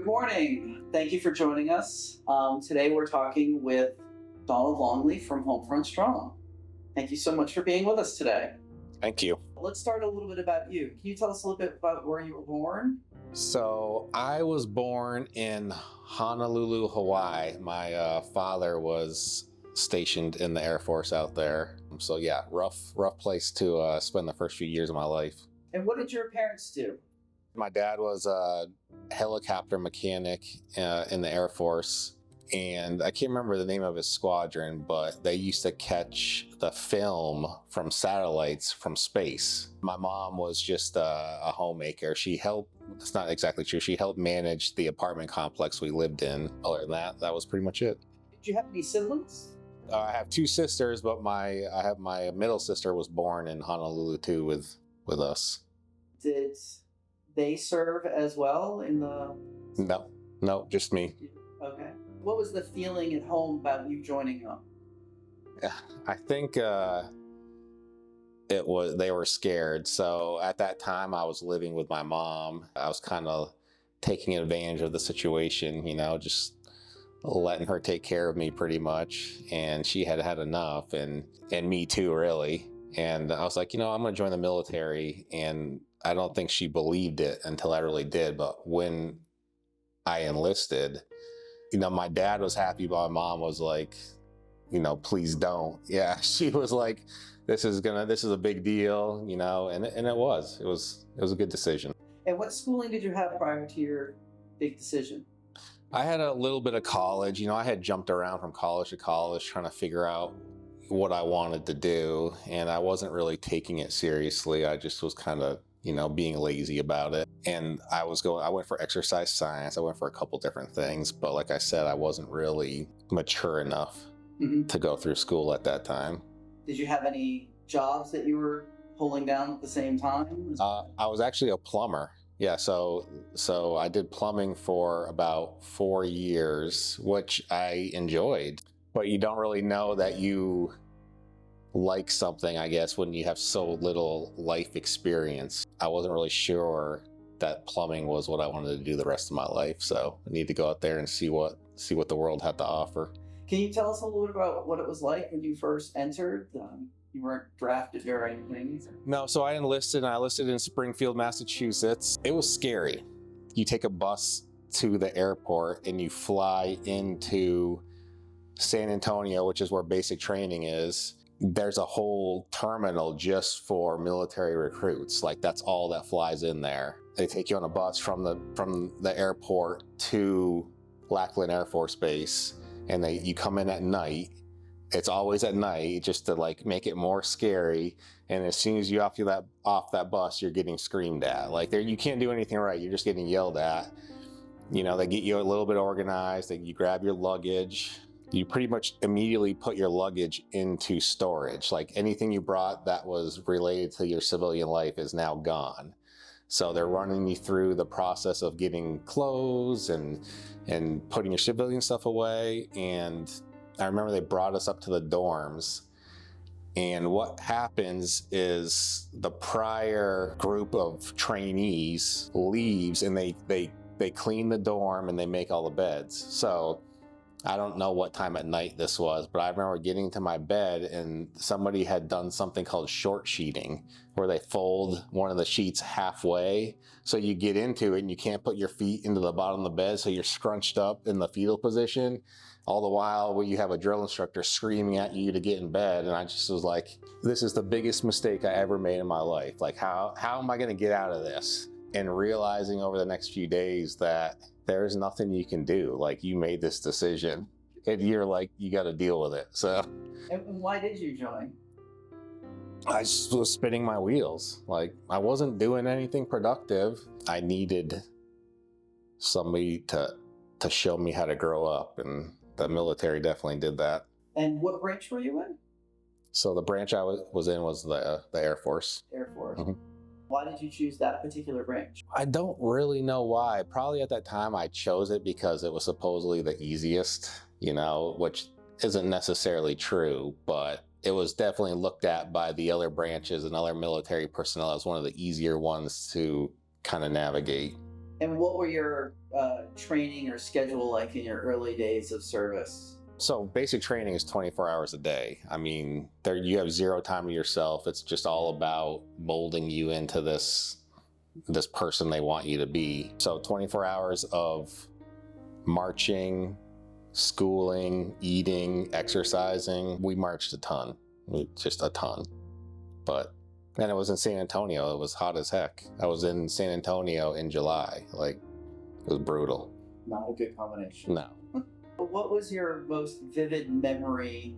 Good morning. Thank you for joining us. Today we're talking with Donald Longley from Homefront Strong. Thank you so much for being with us today. Thank you. Let's start a little bit about you. Can you tell us a little bit about where you were born? So I was born in Honolulu, Hawaii. My father was stationed in the Air Force out there. So yeah, rough place to spend the first few years of my life. And what did your parents do? My dad was a helicopter mechanic in the Air Force. And I can't remember the name of his squadron, but they used to catch the film from satellites from space. My mom was just a homemaker. She helped, it's not exactly true, she helped manage the apartment complex we lived in. Other than that was pretty much it. Did you have any siblings? I have two sisters, but my middle sister was born in Honolulu too with us. Did they serve as well in the... No, just me. Okay. What was the feeling at home about you joining them? I think they were scared. So at that time I was living with my mom. I was kind of taking advantage of the situation, just letting her take care of me pretty much. And she had had enough, and me too, really. And I was like, I'm going to join the military. And I don't think she believed it until I really did. But when I enlisted, my dad was happy, but my mom was like, please don't. Yeah, she was like, this is a big deal, and it was a good decision. And what schooling did you have prior to your big decision? I had a little bit of college. I had jumped around from college to college trying to figure out what I wanted to do, and I wasn't really taking it seriously. I just was kind of being lazy about it. And I went for exercise science. I went for a couple different things, but like I said, I wasn't really mature enough to go through school at that time. Did you have any jobs that you were pulling down at the same time? I was actually a plumber. Yeah, so I did plumbing for about 4 years, which I enjoyed, but you don't really know that you like something, I guess, when you have so little life experience. I wasn't really sure that plumbing was what I wanted to do the rest of my life, so I need to go out there and see what the world had to offer. Can you tell us a little bit about what it was like when you first entered? You weren't drafted or anything? No, so I enlisted in Springfield, Massachusetts. It was scary. You take a bus to the airport and you fly into San Antonio, which is where basic training is. There's a whole terminal just for military recruits. Like, that's all that flies in there. They take you on a bus from the airport to Lackland Air Force Base, and you come in at night. It's always at night, just to make it more scary. And as soon as you off that bus, you're getting screamed at. Like, you can't do anything right. You're just getting yelled at. They get you a little bit organized. You grab your luggage. You pretty much immediately put your luggage into storage. Like, anything you brought that was related to your civilian life is now gone. So they're running you through the process of getting clothes and putting your civilian stuff away. And I remember they brought us up to the dorms. And what happens is the prior group of trainees leaves, and they clean the dorm and they make all the beds. So I don't know what time at night this was, but I remember getting to my bed and somebody had done something called short sheeting, where they fold one of the sheets halfway. So you get into it and you can't put your feet into the bottom of the bed, so you're scrunched up in the fetal position. All the while you have a drill instructor screaming at you to get in bed. And I just was like, this is the biggest mistake I ever made in my life. Like, how am I going to get out of this? And realizing over the next few days that there's nothing you can do. Like, you made this decision and you're like, you got to deal with it. So. And why did you join? I just was spinning my wheels. Like, I wasn't doing anything productive. I needed somebody to show me how to grow up, and the military definitely did that. And what branch were you in? So the branch I was in was the Air Force. Air Force. Mm-hmm. Why did you choose that particular branch? I don't really know why. Probably at that time I chose it because it was supposedly the easiest, which isn't necessarily true, but it was definitely looked at by the other branches and other military personnel as one of the easier ones to kind of navigate. And what were your training or schedule like in your early days of service? So basic training is 24 hours a day. I mean, there you have zero time to yourself. It's just all about molding you into this person they want you to be. So 24 hours of marching, schooling, eating, exercising. We marched a ton, just a ton. But then it was in San Antonio. It was hot as heck. I was in San Antonio in July. Like, it was brutal. Not a good combination. No. What was your most vivid memory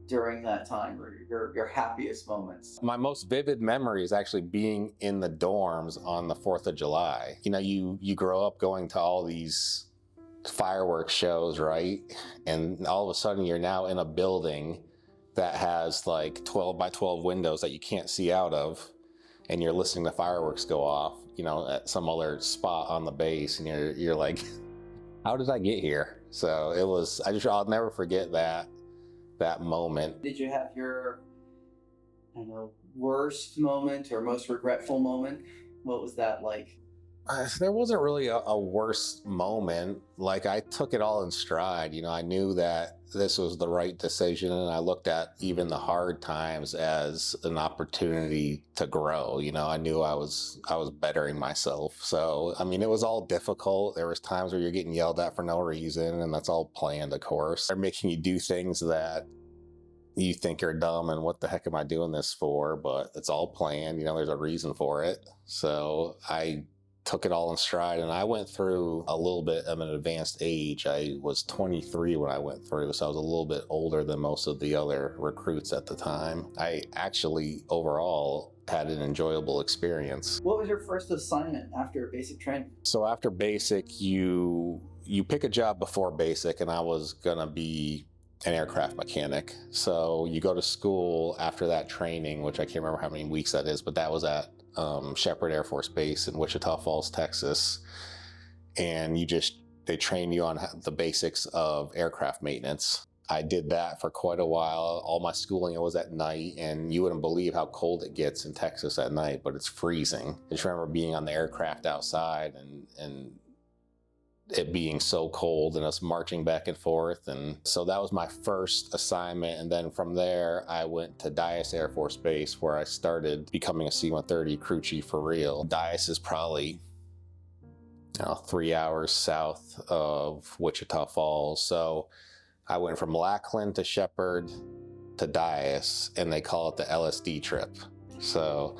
during that time, or your happiest moments? My most vivid memory is actually being in the dorms on the 4th of July. You know, you grow up going to all these fireworks shows, right? And all of a sudden you're now in a building that has like 12 by 12 windows that you can't see out of, and you're listening to fireworks go off, you know, at some other spot on the base, and you're like, how did I get here? So it was, I'll never forget that moment. Did you have your, I don't know, worst moment or most regretful moment? What was that like? There wasn't really a worse moment. Like, I took it all in stride. You know, I knew that this was the right decision, and I looked at even the hard times as an opportunity to grow. You know, I knew I was bettering myself. So, I mean, it was all difficult. There was times where you're getting yelled at for no reason, and that's all planned, of course. They're making you do things that you think are dumb, and what the heck am I doing this for? But it's all planned. You know, there's a reason for it. So I took it all in stride, and I went through a little bit of an advanced age. I was 23 when I went through, so I was a little bit older than most of the other recruits at the time. I actually overall had an enjoyable experience. What was your first assignment after basic training? So after basic, you pick a job before basic, and I was gonna be an aircraft mechanic. So you go to school after that training, which I can't remember how many weeks that is, but that was at Shepherd Air Force Base in Wichita Falls, Texas. And they train you on the basics of aircraft maintenance. I did that for quite a while. All my schooling was at night, and you wouldn't believe how cold it gets in Texas at night, but it's freezing. I just remember being on the aircraft outside and it being so cold, and us marching back and forth. And so that was my first assignment. And then from there, I went to Dyess Air Force Base, where I started becoming a C-130 crew chief for real. Dyess is probably 3 hours south of Wichita Falls. So I went from Lackland to Shepherd to Dyess, and they call it the LSD trip. So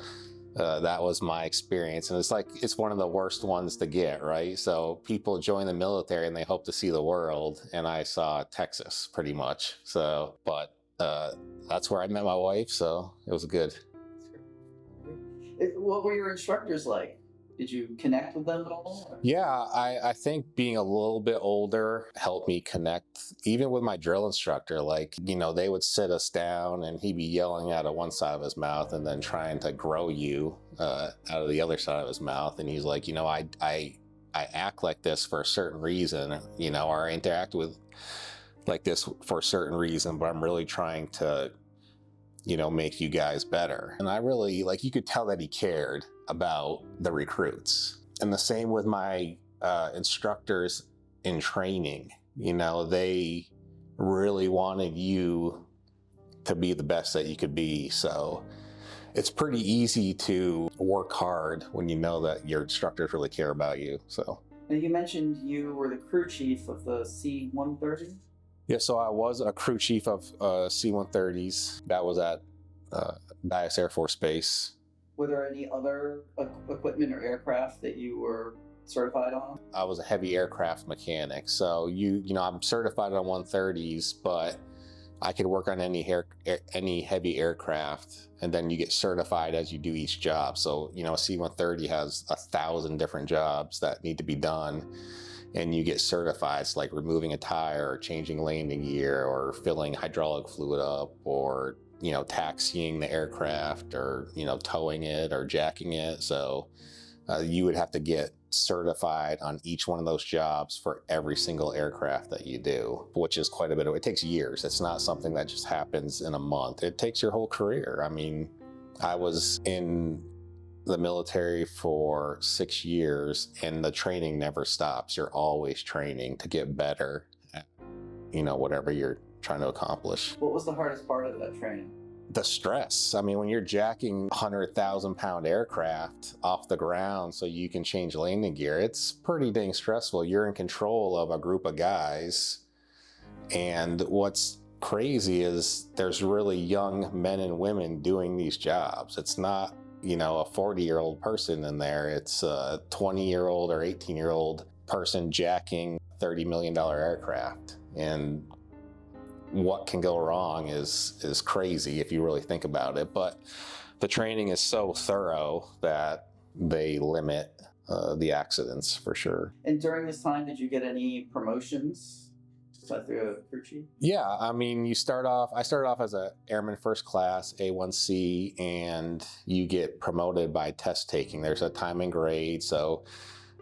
that was my experience. And it's one of the worst ones to get, right? So people join the military and they hope to see the world, and I saw Texas pretty much. So, but that's where I met my wife, so it was good. What were your instructors like? Did you connect with them at all? Yeah, I think being a little bit older helped me connect, even with my drill instructor. Like, you know, they would sit us down, and he'd be yelling out of one side of his mouth and then trying to grow you out of the other side of his mouth. And he's like, you know, I act like this for a certain reason, you know, or I interact with like this for a certain reason, but I'm really trying to, you know, make you guys better. And I really, like, you could tell that he cared about the recruits. And the same with my instructors in training. You know, they really wanted you to be the best that you could be. So it's pretty easy to work hard when you know that your instructors really care about you. So now, you mentioned you were the crew chief of the C-130? yeah, so I was a crew chief of C-130s. That was at Dyess Air Force Base. Were there any other equipment or aircraft that you were certified on? I was a heavy aircraft mechanic. So you know, I'm certified on 130s, but I could work on any heavy aircraft, and then you get certified as you do each job. So, you know, a C-130 has 1,000 different jobs that need to be done, and you get certified. It's like removing a tire, or changing landing gear, or filling hydraulic fluid up, or, you know, taxiing the aircraft, or, you know, towing it or jacking it. So you would have to get certified on each one of those jobs for every single aircraft that you do, which is quite a bit. It takes years. It's not something that just happens in a month. It takes your whole career. I mean, I was in the military for 6 years, and the training never stops. You're always training to get better at, whatever you're trying to accomplish. What was the hardest part of that training? The stress. I mean, when you're jacking 100,000-pound aircraft off the ground so you can change landing gear, it's pretty dang stressful. You're in control of a group of guys. And what's crazy is there's really young men and women doing these jobs. It's not, a 40-year-old person in there. It's a 20-year-old or 18-year-old person jacking $30 million aircraft. And what can go wrong is crazy if you really think about it. But the training is so thorough that they limit the accidents for sure. And during this time, did you get any promotions through a crew chief? Yeah, I mean, I started off as a airman first class, A1C, and you get promoted by test taking. There's a time and grade, so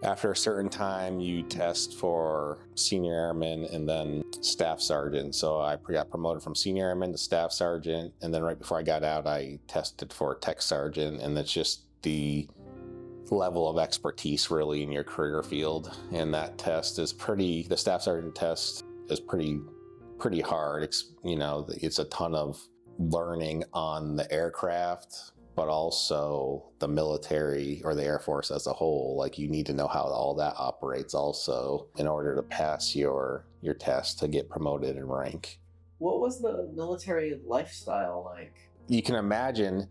after a certain time, you test for senior airman and then staff sergeant. So I got promoted from senior airman to staff sergeant. And then right before I got out, I tested for tech sergeant. And that's just the level of expertise really in your career field. And that test is the staff sergeant test is pretty hard. It's a ton of learning on the aircraft, but also the military or the Air Force as a whole. Like, you need to know how all that operates also in order to pass your test to get promoted in rank. What was the military lifestyle like? You can imagine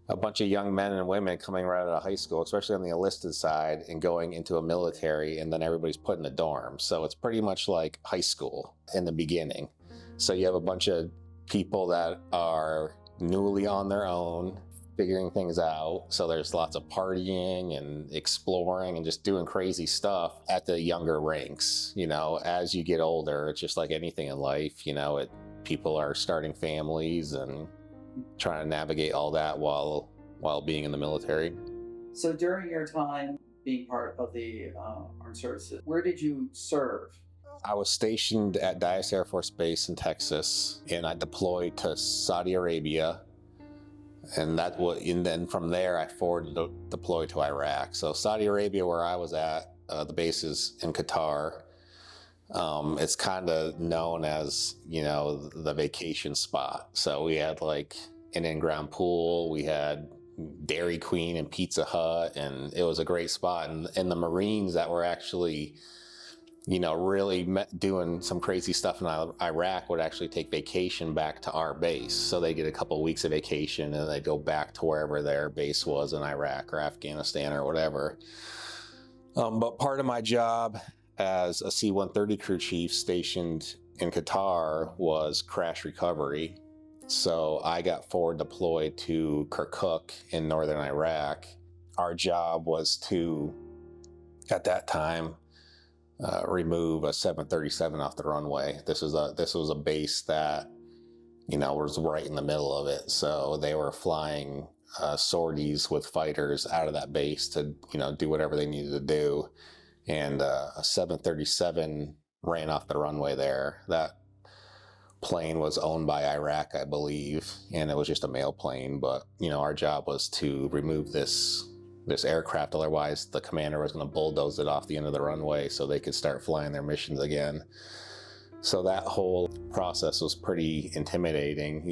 a bunch of young men and women coming right out of high school, especially on the enlisted side, and going into a military, and then everybody's put in a dorm. So it's pretty much like high school in the beginning. So you have a bunch of people that are newly on their own, figuring things out. So there's lots of partying and exploring and just doing crazy stuff at the younger ranks. As you get older, it's just like anything in life, people are starting families and trying to navigate all that while being in the military. So during your time being part of the armed services, where did you serve? I was stationed at Dyess Air Force Base in Texas, and I deployed to Saudi Arabia. And then from there, I forward deployed to Iraq. So Saudi Arabia, where I was at, the base is in Qatar. It's kind of known as, the vacation spot. So we had like an in-ground pool. We had Dairy Queen and Pizza Hut, and it was a great spot. And the Marines that were actually, really doing some crazy stuff in Iraq would actually take vacation back to our base. So they get a couple of weeks of vacation and they go back to wherever their base was in Iraq or Afghanistan or whatever. But part of my job as a C-130 crew chief stationed in Qatar was crash recovery. So I got forward deployed to Kirkuk in northern Iraq. Our job was to, at that time, remove a 737 off the runway. This was a base that, was right in the middle of it. So they were flying sorties with fighters out of that base to, do whatever they needed to do. And a 737 ran off the runway there. That plane was owned by Iraq, I believe, and it was just a mail plane. But, our job was to remove this aircraft. Otherwise, the commander was going to bulldoze it off the end of the runway so they could start flying their missions again. So that whole process was pretty intimidating.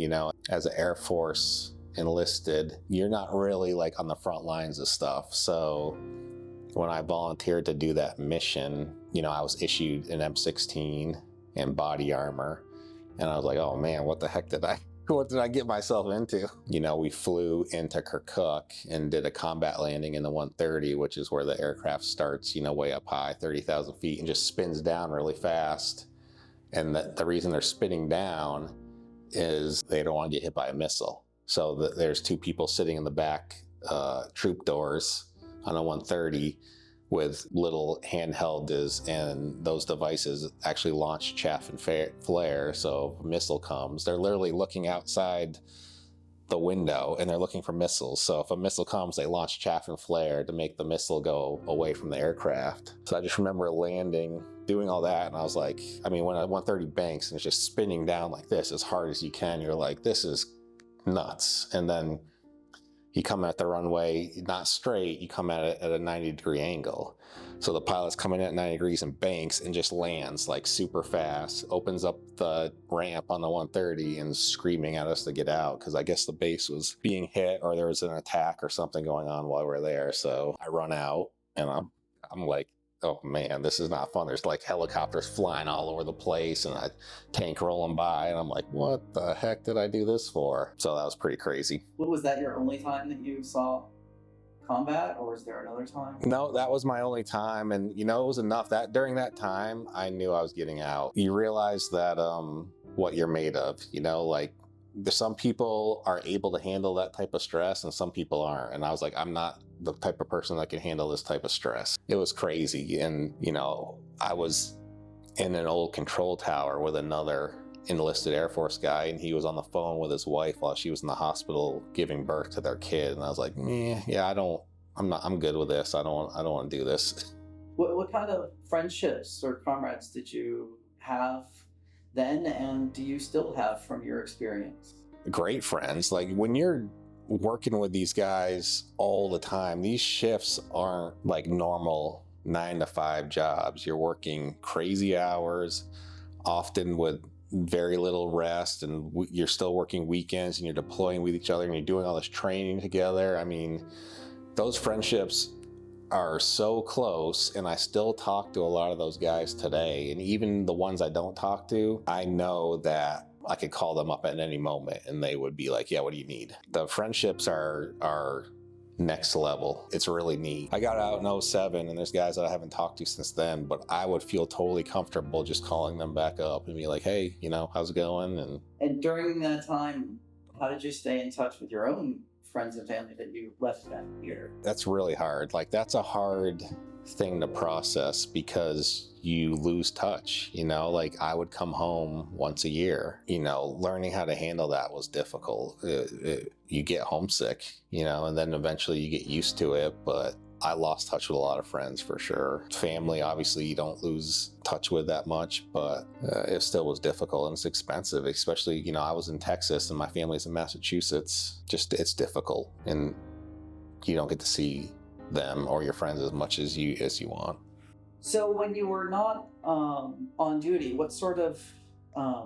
As an Air Force enlisted, you're not really like on the front lines of stuff. So when I volunteered to do that mission, I was issued an M16 and body armor. And I was like, oh man, what the heck did I get myself into? We flew into Kirkuk and did a combat landing in the 130, which is where the aircraft starts, way up high, 30,000 feet, and just spins down really fast. And the reason they're spinning down is they don't want to get hit by a missile. So there's two people sitting in the back troop doors on a 130 with little handhelds, and those devices actually launch chaff and flare. So if a missile comes, they're literally looking outside the window and they're looking for missiles. So if a missile comes, they launch chaff and flare to make the missile go away from the aircraft. So I just remember landing, doing all that, and I was like, when a 130 banks and it's just spinning down like this as hard as you can, you're like, this is nuts. And then you come at the runway not straight, you come at it at a 90-degree angle. So the pilot's coming at 90 degrees and banks and just lands like super fast, opens up the ramp on the 130 and screaming at us to get out because I guess the base was being hit or there was an attack or something going on while we're there. So I run out and I'm like, oh man, this is not fun. There's like helicopters flying all over the place and a tank rolling by. And I'm like, what the heck did I do this for? So that was pretty crazy. What was that your only time that you saw combat, or was there another time? No, that was my only time. And, you know, it was enough that during that time, I knew I was getting out. You realize that what you're made of, you know, like some people are able to handle that type of stress and some people aren't. And I was like, I'm not the type of person that can handle this type of stress. It was crazy. And, you know, I was in an old control tower with another enlisted Air Force guy, and he was on the phone with his wife while she was in the hospital giving birth to their kid. And I was like, yeah, I'm good with this. I don't want to do this. What kind of friendships or comrades did you have then, and do you still have from your experience? Great friends. Like when you're working with these guys all the time, these shifts aren't like normal 9-to-5 jobs. You're working crazy hours, often with very little rest, and you're still working weekends and you're deploying with each other and you're doing all this training together. I mean, those friendships are so close, and I still talk to a lot of those guys today. And even the ones I don't talk to, I know that I could call them up at any moment and they would be like, yeah, what do you need? The friendships are next level. It's really neat. I got out in 2007 and there's guys that I haven't talked to since then, but I would feel totally comfortable just calling them back up and be like, hey, you know, how's it going? And during that time, how did you stay in touch with your own friends and family that you left back here? That's really hard. Like, that's a hard thing to process because you lose touch, you know. Like, I would come home once a year, you know. Learning how to handle that was difficult. You get homesick, you know, and then eventually you get used to it, but I lost touch with a lot of friends for sure. Family, obviously, you don't lose touch with that much, but it still was difficult and it's expensive, especially, you know, I was in Texas and my family's in Massachusetts. Just, it's difficult and you don't get to see them or your friends as much as you want. So when you were not on duty, what sort of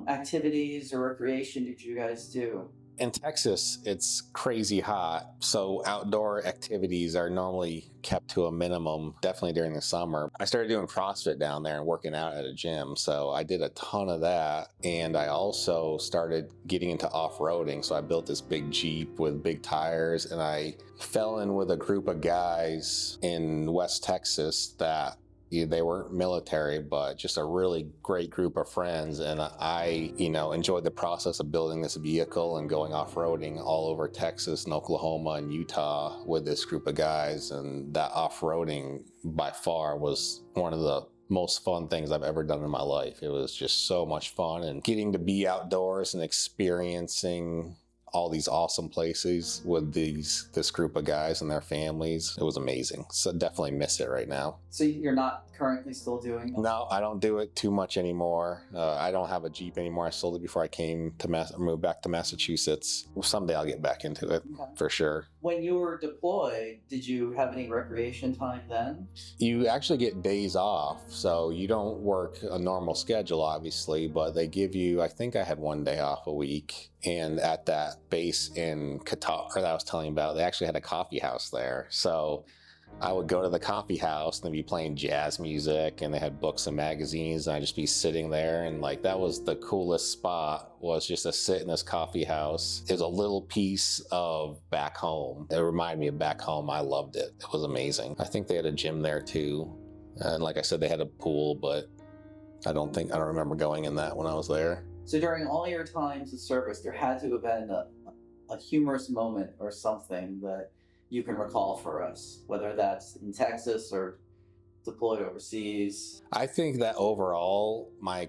activities or recreation did you guys do? In Texas, it's crazy hot, so outdoor activities are normally kept to a minimum, definitely during the summer. I started doing CrossFit down there and working out at a gym, so I did a ton of that, and I also started getting into off-roading, so I built this big Jeep with big tires, and I fell in with a group of guys in West Texas that they weren't military, but just a really great group of friends. And I, you know, enjoyed the process of building this vehicle and going off-roading all over Texas and Oklahoma and Utah with this group of guys. And that off-roading by far was one of the most fun things I've ever done in my life. It was just so much fun, and getting to be outdoors and experiencing all these awesome places with this group of guys and their families. It was amazing. So definitely miss it right now. So you're not currently still doing that? No, I don't do it too much anymore. I don't have a Jeep anymore. I sold it before I came to moved back to Massachusetts. Someday I'll get back into it, okay, for sure. When you were deployed, did you have any recreation time then? You actually get days off, so you don't work a normal schedule, obviously, but they give you, I think I had one day off a week. And at that base in Qatar that I was telling you about, they actually had a coffee house there. So I would go to the coffee house and they'd be playing jazz music and they had books and magazines, and I'd just be sitting there, and like that was the coolest spot, was just to sit in this coffee house. It was a little piece of back home. It reminded me of back home. I loved it. It was amazing. I think they had a gym there too. And like I said, they had a pool, but I don't remember going in that when I was there. So during all your times of service, there had to have been a humorous moment or something that you can recall for us, whether that's in Texas or deployed overseas. I think that overall, my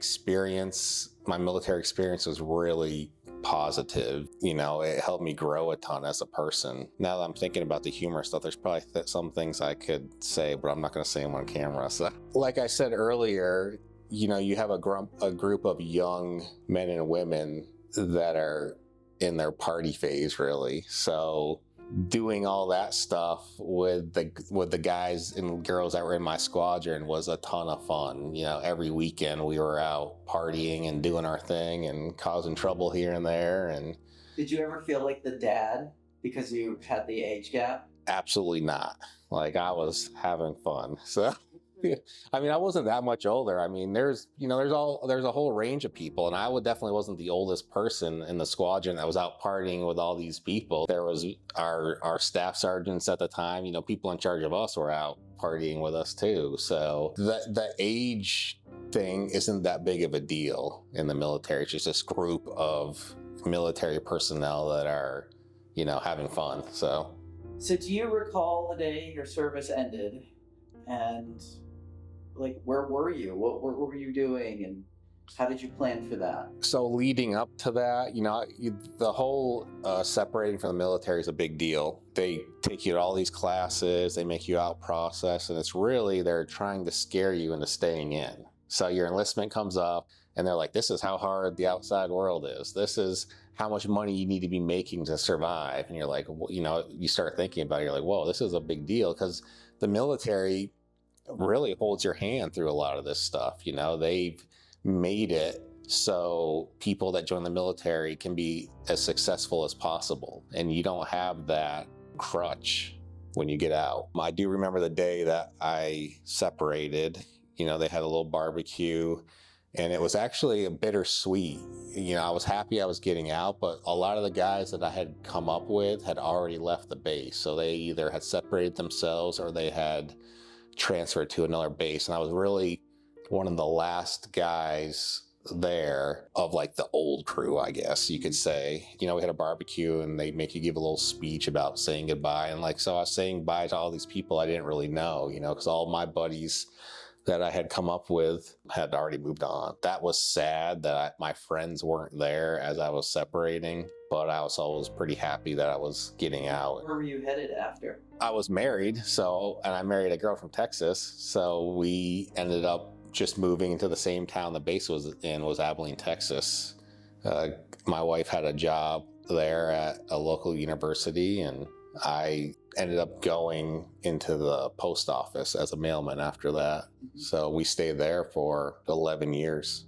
military experience was really positive. You know, it helped me grow a ton as a person. Now that I'm thinking about the humor stuff, there's probably some things I could say, but I'm not going to say them on camera. So, like I said earlier, you know, you have a group of young men and women that are in their party phase, really. So doing all that stuff with the guys and girls that were in my squadron was a ton of fun. Every weekend we were out partying and doing our thing and causing trouble here and there. And did you ever feel like the dad because you had the age gap? absolutely not. Like, I was having fun. So I mean, I wasn't that much older. I mean, there's a whole range of people, and I definitely wasn't the oldest person in the squadron that was out partying with all these people. There was our staff sergeants at the time. People in charge of us were out partying with us too. So the age thing isn't that big of a deal in the military. It's just this group of military personnel that are, having fun. So do you recall the day your service ended, and where were you? What were you doing, and how did you plan for that? So leading up to that, the whole separating from the military is a big deal. They take you to all these classes, they make you out process, and it's really, they're trying to scare you into staying in. So your enlistment comes up, and they're like, this is how hard the outside world is. This is how much money you need to be making to survive. And you're like, you start thinking about it, you're like, whoa, this is a big deal, because the military really holds your hand through a lot of this stuff. They've made it so people that join the military can be as successful as possible, and you don't have that crutch when you get out. I do remember the day that I separated. They had a little barbecue, and it was actually a bittersweet. I was happy I was getting out, but a lot of the guys that I had come up with had already left the base, so they either had separated themselves or they had transferred to another base. And I was really one of the last guys there of the old crew, I guess you could say. We had a barbecue, and they make you give a little speech about saying goodbye. And so I was saying bye to all these people I didn't really know, because all my buddies that I had come up with had already moved on. That was sad that my friends weren't there as I was separating, but I was always pretty happy that I was getting out. Where were you headed after? I was married, and I married a girl from Texas, so we ended up just moving into the same town the base was in, was Abilene, Texas. My wife had a job there at a local university, and I ended up going into the post office as a mailman after that. So we stayed there for 11 years.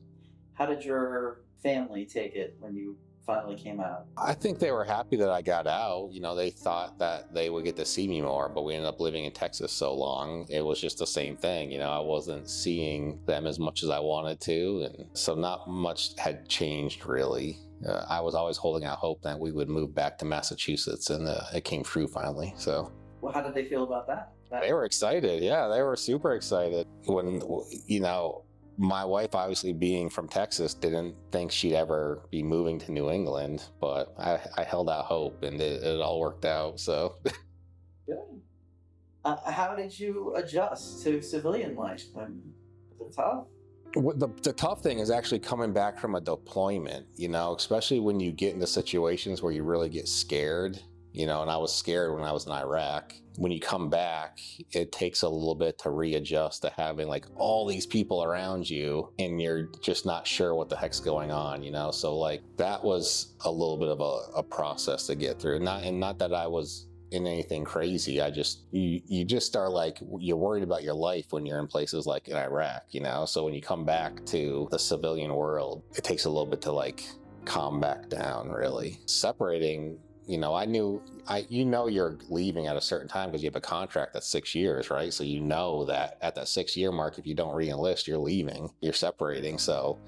How did your family take it when you finally came out? I think they were happy that I got out. They thought that they would get to see me more, but we ended up living in Texas so long. It was just the same thing. I wasn't seeing them as much as I wanted to. And so not much had changed really. I was always holding out hope that we would move back to Massachusetts, and it came true finally. So, well, how did they feel about that? They were excited. Yeah, they were super excited. When, my wife, obviously being from Texas, didn't think she'd ever be moving to New England, but I held out hope, and it all worked out. So, good. How did you adjust to civilian life? Was it tough? The tough thing is actually coming back from a deployment, especially when you get into situations where you really get scared, and I was scared when I was in Iraq. When you come back, it takes a little bit to readjust to having all these people around you, and you're just not sure what the heck's going on, So that was a little bit of a process to get through. Not that I was in anything crazy. You just are you're worried about your life when you're in places like in Iraq, So when you come back to the civilian world, it takes a little bit to calm back down, really. Separating, I knew you're leaving at a certain time because you have a contract that's 6 years, right? So that at that 6-year mark, if you don't re-enlist, you're leaving, you're separating. So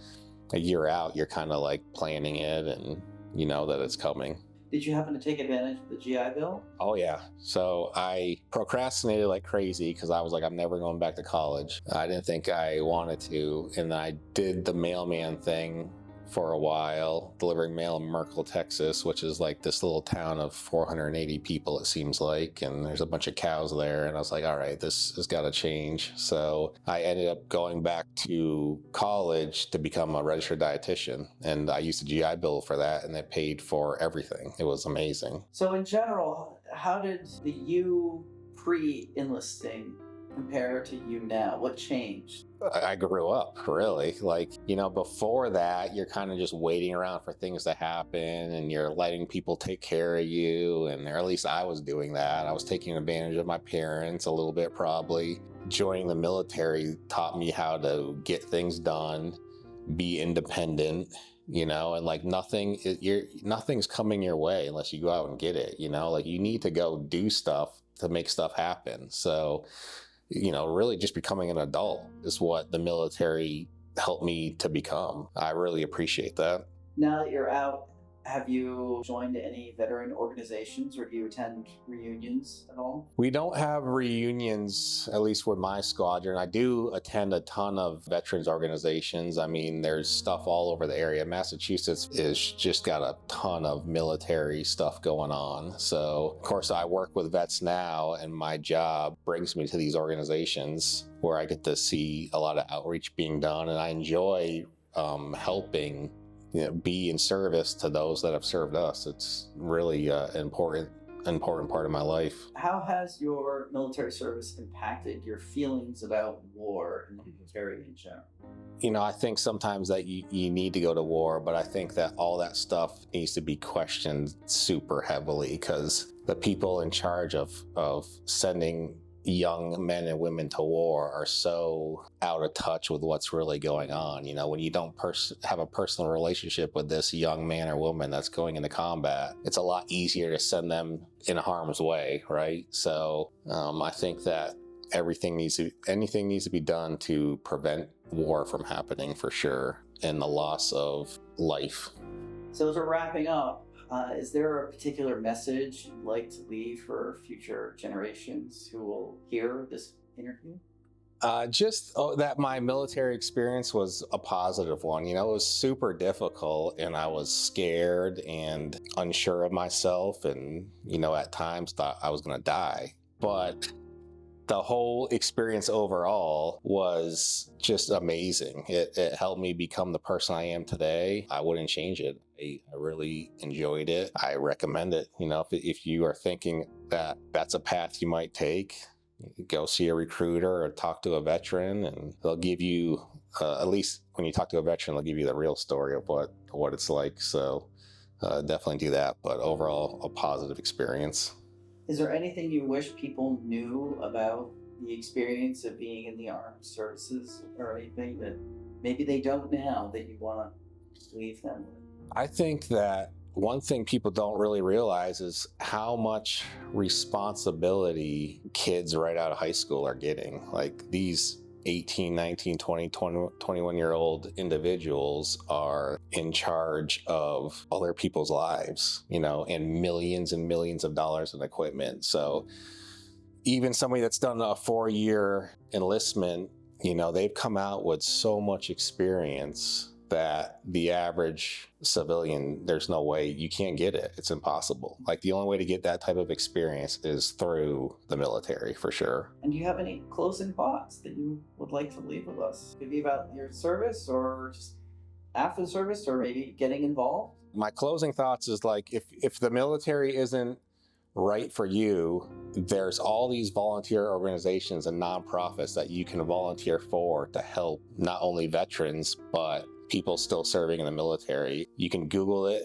a year out, you're kind of planning it, and that it's coming. Did you happen to take advantage of the GI Bill? Oh, yeah. So I procrastinated like crazy because I was like, I'm never going back to college. I didn't think I wanted to. And I did the mailman thing for a while, delivering mail in Merkel, Texas, which is this little town of 480 people, it seems like. And there's a bunch of cows there. And I was like, all right, this has got to change. So I ended up going back to college to become a registered dietitian. And I used the GI Bill for that, and it paid for everything. It was amazing. So in general, how did you pre-enlisting compare to you now? What changed? I grew up, really. Like, before that, you're kind of just waiting around for things to happen and you're letting people take care of you. And or at least I was doing that. I was taking advantage of my parents a little bit, probably. Joining the military taught me how to get things done, be independent, and like nothing's coming your way unless you go out and get it, like you need to go do stuff to make stuff happen. So, really just becoming an adult is what the military helped me to become. I really appreciate that. Now that you're out, have you joined any veteran organizations or do you attend reunions at all? We don't have reunions, at least with my squadron. I do attend a ton of veterans organizations. I mean, there's stuff all over the area. Massachusetts is just got a ton of military stuff going on. So, of course, I work with vets now, and my job brings me to these organizations where I get to see a lot of outreach being done, and I enjoy helping be in service to those that have served us. It's really important part of my life. How has your military service impacted your feelings about war and the military in general? I think sometimes that you need to go to war, but I think that all that stuff needs to be questioned super heavily because the people in charge of sending young men and women to war are so out of touch with what's really going on. When you don't have a personal relationship with this young man or woman that's going into combat, it's a lot easier to send them in harm's way, right? So I think that anything needs to be done to prevent war from happening for sure, and the loss of life. So as we're wrapping up, is there a particular message you'd like to leave for future generations who will hear this interview? That my military experience was a positive one. It was super difficult and I was scared and unsure of myself and, at times thought I was going to die. But the whole experience overall was just amazing. It helped me become the person I am today. I wouldn't change it. I really enjoyed it. I recommend it. If you are thinking that that's a path you might take, go see a recruiter or talk to a veteran, and they'll give you, at least when you talk to a veteran, they'll give you the real story of what it's like. So definitely do that. But overall, a positive experience. Is there anything you wish people knew about the experience of being in the armed services, or anything that maybe they don't now that you want to leave them with? I think that one thing people don't really realize is how much responsibility kids right out of high school are getting. Like these 18, 19, 20, 21-year-old individuals are in charge of other people's lives, and millions of dollars in equipment. So even somebody that's done a 4-year enlistment, they've come out with so much experience that the average civilian, there's no way, you can't get it. It's impossible. Like the only way to get that type of experience is through the military, for sure. And do you have any closing thoughts that you would like to leave with us? Could be about your service or just after the service or maybe getting involved? My closing thoughts is like, if the military isn't right for you, there's all these volunteer organizations and nonprofits that you can volunteer for to help not only veterans, but people still serving in the military. You can Google it.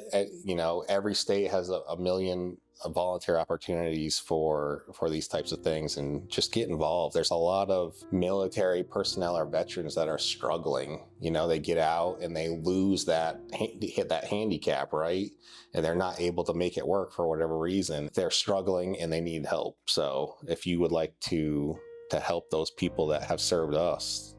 Every state has a million volunteer opportunities for these types of things, and just get involved. There's a lot of military personnel or veterans that are struggling. They get out and they lose hit that handicap, right? And they're not able to make it work for whatever reason. They're struggling and they need help. So if you would like to help those people that have served us,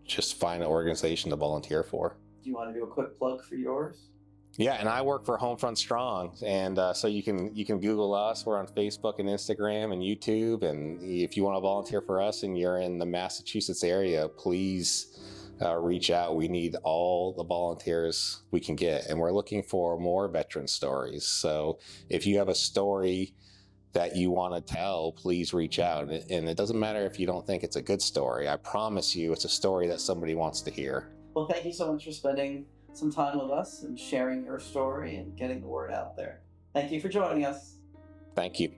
just find an organization to volunteer for. Do you want to do a quick plug for yours? Yeah, and I work for Homefront Strong, and so you can Google us. We're on Facebook and Instagram and YouTube, and if you want to volunteer for us and you're in the Massachusetts area, please reach out. We need all the volunteers we can get, and we're looking for more veteran stories. So if you have a story that you want to tell, please reach out. And it doesn't matter if you don't think it's a good story. I promise you it's a story that somebody wants to hear. Well, thank you so much for spending some time with us and sharing your story and getting the word out there. Thank you for joining us. Thank you.